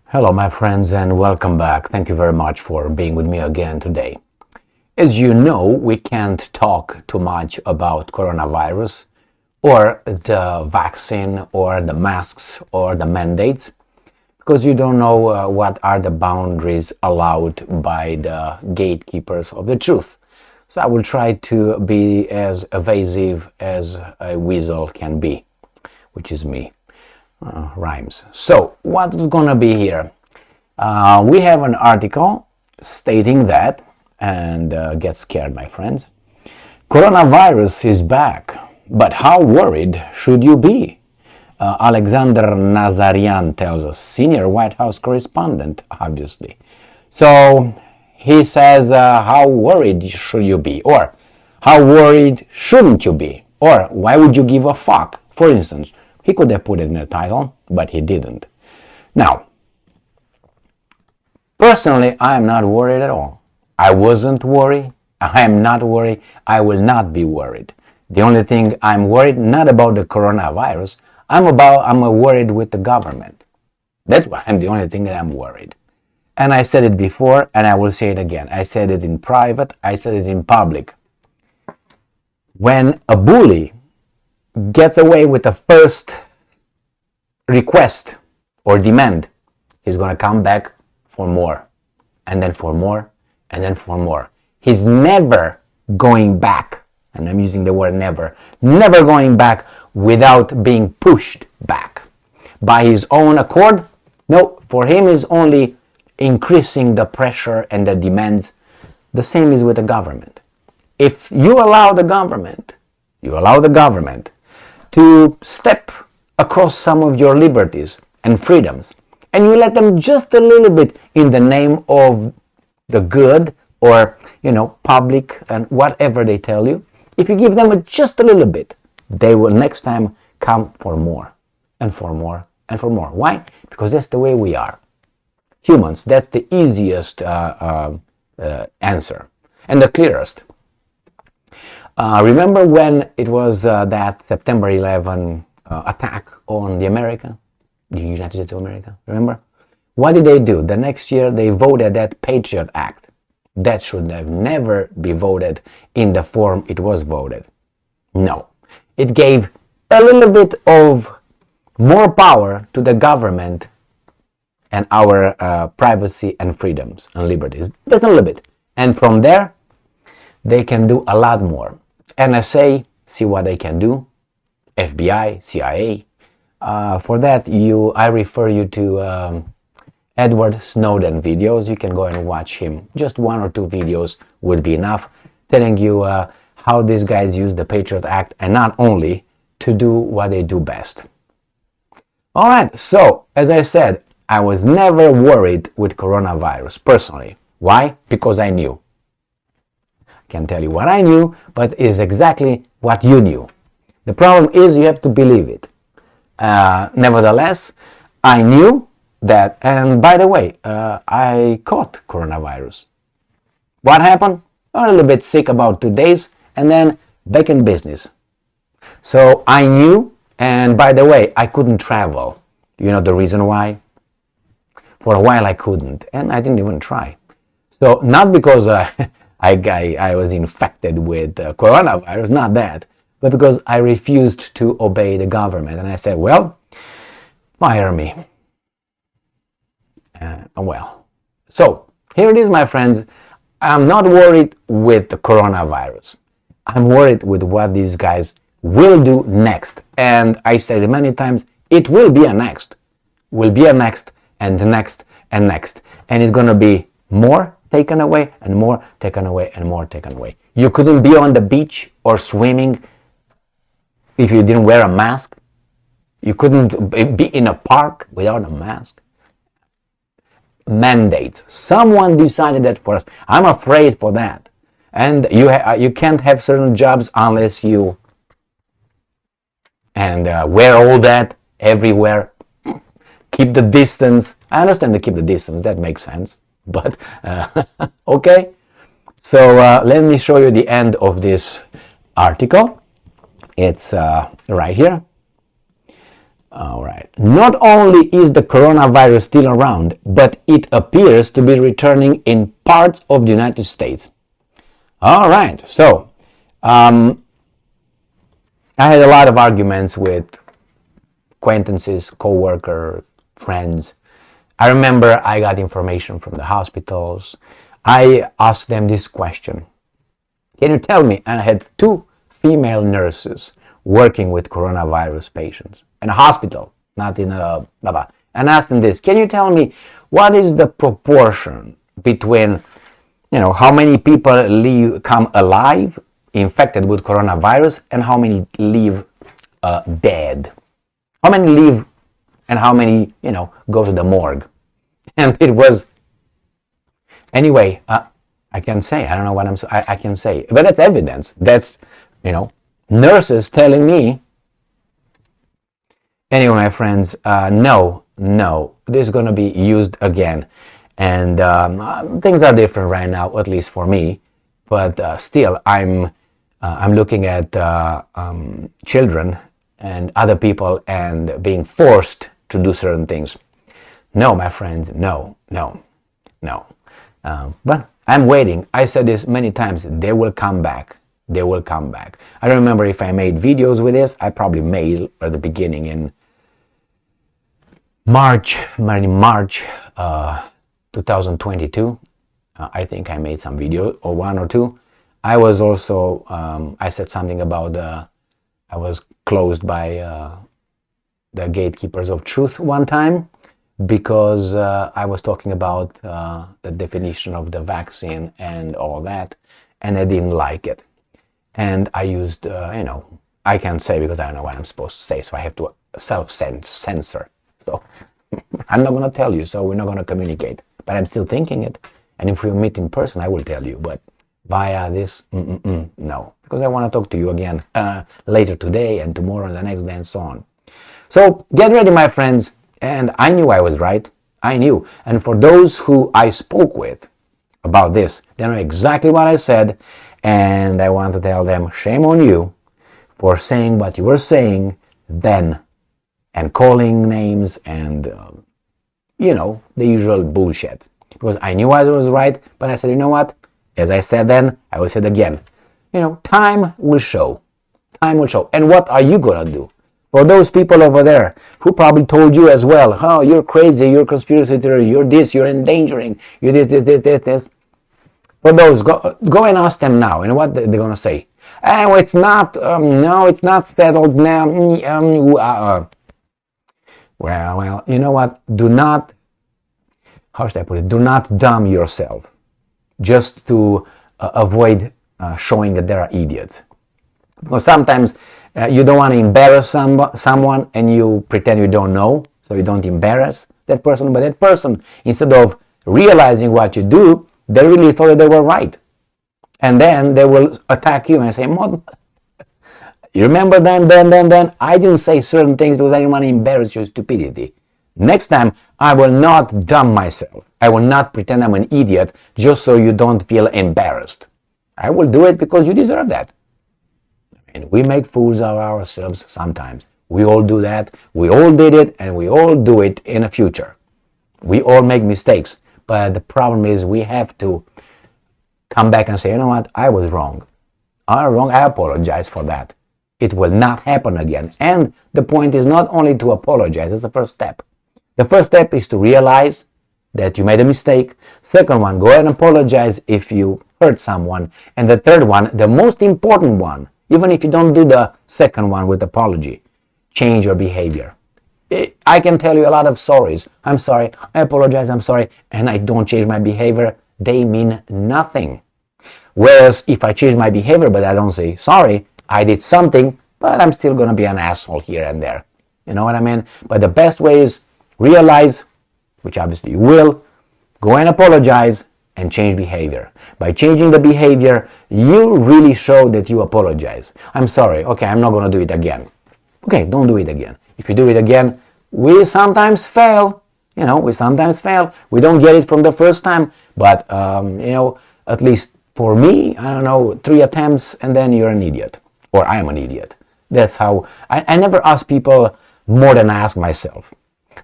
Hello, my friends, and welcome back. Thank you very much for being with me again today. As you know, we can't talk too much about coronavirus or the vaccine or the masks or the mandates because you don't know what are the boundaries allowed by the gatekeepers of the truth. So I will try to be as evasive as a weasel can be, which is me. Rhymes. So what's gonna be here? We have an article stating that, and get scared, my friends. Coronavirus is back, but how worried should you be? Alexander Nazarian tells us, senior White House correspondent, obviously. So he says, how worried should you be? Or how worried shouldn't you be? Or why would you give a fuck? For instance, he could have put it in the title, but he didn't. Now, personally, I am not worried at all. I wasn't worried. I am not worried. I will not be worried. The only thing I'm worried, not about the coronavirus, I'm worried with the government. That's why I'm the only thing that I'm worried. And I said it before, and I will say it again. I said it in private. I said it in public. When a bully gets away with the first request or demand, he's going to come back for more, and then for more, and then for more. He's never going back, and I'm using the word never going back without being pushed back by his own accord. No, for him is only increasing the pressure and the demands. The same is with the government. If you allow the government to step across some of your liberties and freedoms, and you let them just a little bit in the name of the good or, public and whatever they tell you, if you give them just a little bit, they will next time come for more and for more and for more. Why? Because that's the way we are. Humans, that's the easiest answer and the clearest. Remember when it was that September 11 attack on the United States of America? Remember? What did they do? The next year they voted that Patriot Act. That should have never been voted in the form it was voted. No. It gave a little bit of more power to the government and our privacy and freedoms and liberties. Just a little bit. And from there, they can do a lot more. NSA, see what they can do. FBI, CIA. For that, I refer you to Edward Snowden videos. You can go and watch him. Just 1 or 2 videos would be enough, telling you how these guys use the Patriot Act, and not only to do what they do best. All right, so as I said, I was never worried with coronavirus personally. Why? Because I knew. I can't tell you what I knew, but it's exactly what you knew. The problem is you have to believe it. Nevertheless, I knew that, and by the way, I caught coronavirus. What happened? A little bit sick about 2 days, and then back in business. So I knew, and by the way, I couldn't travel. You know the reason why? For a while I couldn't, and I didn't even try. So not because I was infected with coronavirus, not that, but because I refused to obey the government. And I said, well, fire me. So here it is, my friends. I'm not worried with the coronavirus. I'm worried with what these guys will do next. And I said it many times, it will be a next. Will be a next, and the next, and next. And it's going to be more taken away, and more taken away, and more taken away. You couldn't be on the beach or swimming if you didn't wear a mask. You couldn't be in a park without a mask. Mandates. Someone decided that for us. I'm afraid for that. And you can't have certain jobs unless you wear all that everywhere. Keep the distance. I understand to keep the distance. That makes sense. But okay. So let me show you the end of this article. It's right here. All right. Not only is the coronavirus still around, but it appears to be returning in parts of the United States. All right. So, I had a lot of arguments with acquaintances, co-workers, friends. I remember I got information from the hospitals. I asked them this question. Can you tell me? And I had 2 female nurses working with coronavirus patients in a hospital, not in a blah blah. And asked them this: can you tell me what is the proportion between, how many people come alive infected with coronavirus and how many leave dead? How many leave and how many, go to the morgue? And it was, anyway, I can say, I don't know what I can say, but that's evidence. That's, nurses telling me. Anyway, my friends, no, this is going to be used again. And things are different right now, at least for me. But still, I'm looking at children and other people and being forced to do certain things. No, my friends, no. But I'm waiting. I said this many times. They will come back. They will come back. I don't remember if I made videos with this. I probably made at the beginning in March 2022. I think I made some video or 1 or 2. I was also, I said something about I was closed by the gatekeepers of truth one time because I was talking about the definition of the vaccine and all that, and I didn't like it. And I used, I can't say because I don't know what I'm supposed to say, so I have to self-censor. So I'm not going to tell you, so we're not going to communicate. But I'm still thinking it. And if we meet in person, I will tell you. But via this, no. Because I want to talk to you again later today and tomorrow and the next day and so on. So get ready, my friends. And I knew I was right. I knew. And for those who I spoke with about this, they know exactly what I said. And I want to tell them, shame on you for saying what you were saying then and calling names and, the usual bullshit. Because I knew I was right, but I said, you know what? As I said then, I will say it again. Time will show. Time will show. And what are you going to do? For those people over there who probably told you as well, oh, you're crazy, you're a conspiracy theory, you're this, you're endangering, you're this. For those, go and ask them now, and what they're going to say. Oh, it's not, no, it's not settled now. Well, you know what? Do not, how should I put it? Do not dumb yourself just to avoid showing that there are idiots. Because sometimes you don't want to embarrass someone and you pretend you don't know, so you don't embarrass that person. But that person, instead of realizing what you do, they really thought that they were right. And then they will attack you and say, you remember then, I didn't say certain things because I didn't want to embarrass your stupidity. Next time, I will not dumb myself. I will not pretend I'm an idiot just so you don't feel embarrassed. I will do it because you deserve that. And we make fools of ourselves sometimes. We all do that. We all did it, and we all do it in the future. We all make mistakes. But the problem is we have to come back and say, you know what, I was wrong. I apologize for that. It will not happen again. And the point is not only to apologize, it's the first step. The first step is to realize that you made a mistake. Second one, go ahead and apologize if you hurt someone. And the third one, the most important one, even if you don't do the second one with apology, change your behavior. I can tell you a lot of stories. I'm sorry, I apologize, I'm sorry, and I don't change my behavior. They mean nothing. Whereas if I change my behavior but I don't say sorry, I did something, but I'm still going to be an asshole here and there. You know what I mean? But the best way is realize, which obviously you will, go and apologize and change behavior. By changing the behavior, you really show that you apologize. I'm sorry, okay, I'm not going to do it again. Okay, don't do it again. If you do it again, we sometimes fail. We sometimes fail. We don't get it from the first time, but, at least for me, 3 attempts and then you're an idiot. Or I am an idiot. That's how, I never ask people more than I ask myself.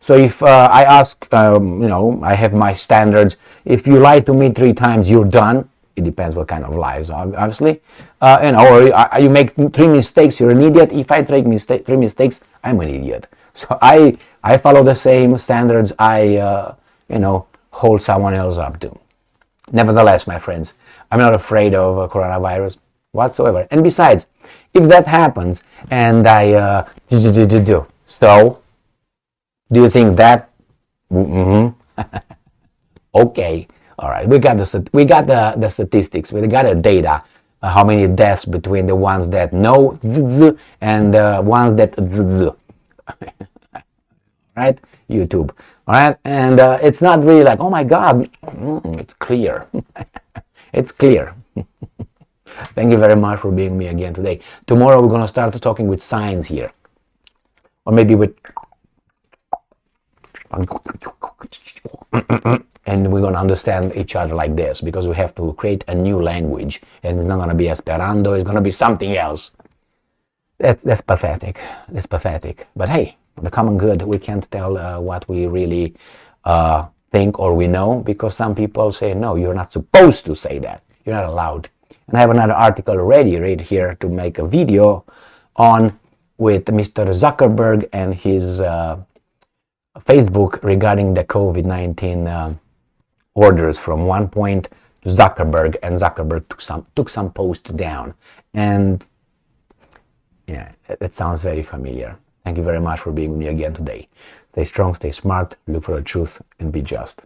So if I ask, I have my standards. If you lie to me 3 times, you're done. It depends what kind of lies, obviously. Or you make 3 mistakes, you're an idiot. If I make 3 mistakes, I'm an idiot. So I follow the same standards I hold someone else up to. Nevertheless, my friends, I'm not afraid of coronavirus whatsoever. And besides, if that happens and I so, do you think that? Okay, all right. We got the statistics. We got the data. How many deaths between the ones that know and the ones that right? YouTube, all right? And it's not really like, oh my God, it's clear. It's clear. Thank you very much for being me again today. Tomorrow we're gonna start talking with science here, or maybe with. And we're going to understand each other like this, because we have to create a new language, and it's not going to be Esperanto, it's going to be something else. That's pathetic. That's pathetic. But hey, for the common good, we can't tell what we really think or we know, because some people say, no, you're not supposed to say that. You're not allowed. And I have another article ready right here to make a video on with Mr. Zuckerberg and his Facebook regarding the COVID-19 orders. From one point to Zuckerberg, and Zuckerberg took some posts down, and yeah, it sounds very familiar. Thank you very much for being with me again today. Stay strong, stay smart, look for the truth, and be just.